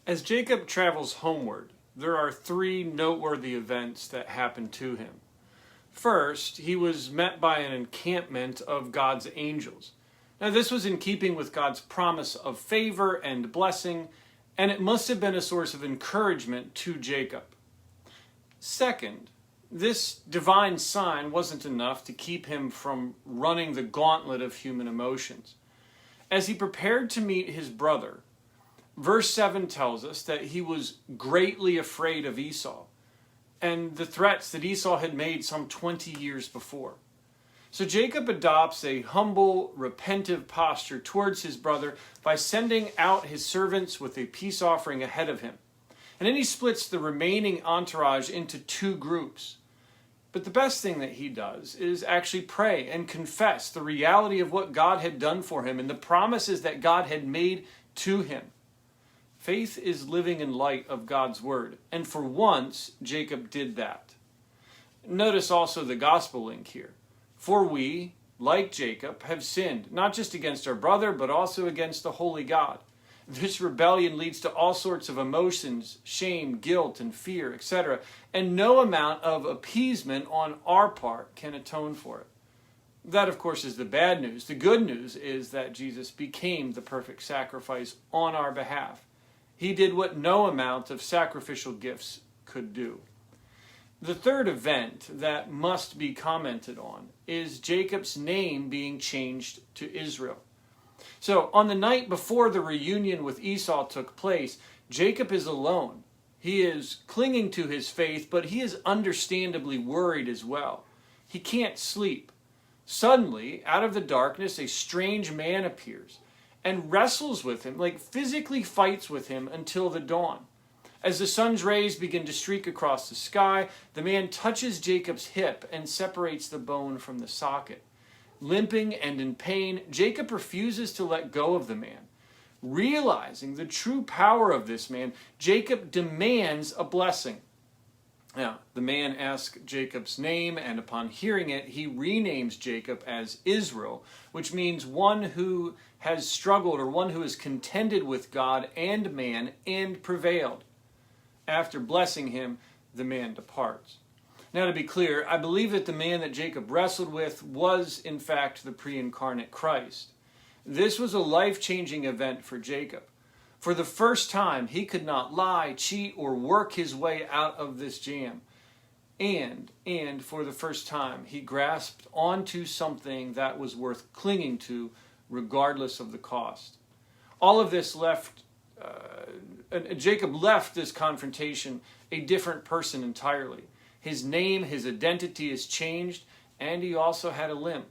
As Jacob travels homeward, there are three noteworthy events that happen to him. First, he was met by an encampment of God's angels. Now, this was in keeping with God's promise of favor and blessing, and it must have been a source of encouragement to Jacob. Second, this divine sign wasn't enough to keep him from running the gauntlet of human emotions. As he prepared to meet his brother, verse 7 tells us that he was greatly afraid of Esau and the threats that Esau had made some 20 years before. So Jacob adopts a humble, repentive posture towards his brother by sending out his servants with a peace offering ahead of him. And then he splits the remaining entourage into two groups. But the best thing that he does is actually pray and confess the reality of what God had done for him and the promises that God had made to him. Faith is living in light of God's word, and for once, Jacob did that. Notice also the gospel link here. For we, like Jacob, have sinned, not just against our brother, but also against the holy God. This rebellion leads to all sorts of emotions, shame, guilt, and fear, etc. And no amount of appeasement on our part can atone for it. That, of course, is the bad news. The good news is that Jesus became the perfect sacrifice on our behalf. He did what no amount of sacrificial gifts could do. The third event that must be commented on is Jacob's name being changed to Israel. So, on the night before the reunion with Esau took place, Jacob is alone. He is clinging to his faith, but he is understandably worried as well. He can't sleep. Suddenly, out of the darkness, a strange man appears and wrestles with him, like physically fights with him until the dawn. As the sun's rays begin to streak across the sky, the man touches Jacob's hip and separates the bone from the socket. Limping and in pain, Jacob refuses to let go of the man. Realizing the true power of this man, Jacob demands a blessing. Now, the man asks Jacob's name, and upon hearing it, he renames Jacob as Israel, which means one who has struggled or one who has contended with God and man and prevailed. After blessing him, the man departs. Now, to be clear, I believe that the man that Jacob wrestled with was, in fact, the pre-incarnate Christ. This was a life-changing event for Jacob. For the first time, he could not lie, cheat, or work his way out of this jam. And for the first time, he grasped onto something that was worth clinging to, regardless of the cost. All of this Jacob left this confrontation a different person entirely. His name, his identity is changed, and he also had a limp.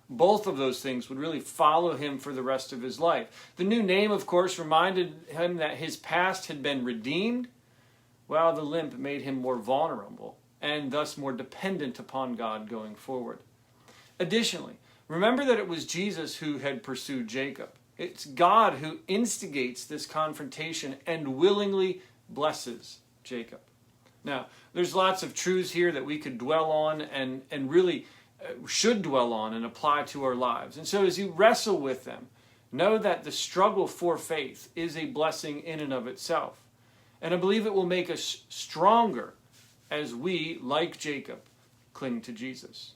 Both of those things would really follow him for the rest of his life. The new name, of course, reminded him that his past had been redeemed, while the limp made him more vulnerable and thus more dependent upon God going forward. Additionally, remember that it was Jesus who had pursued Jacob. It's God who instigates this confrontation and willingly blesses Jacob. Now, there's lots of truths here that we could dwell on and really should dwell on and apply to our lives. And so as you wrestle with them, know that the struggle for faith is a blessing in and of itself. And I believe it will make us stronger as we, like Jacob, cling to Jesus.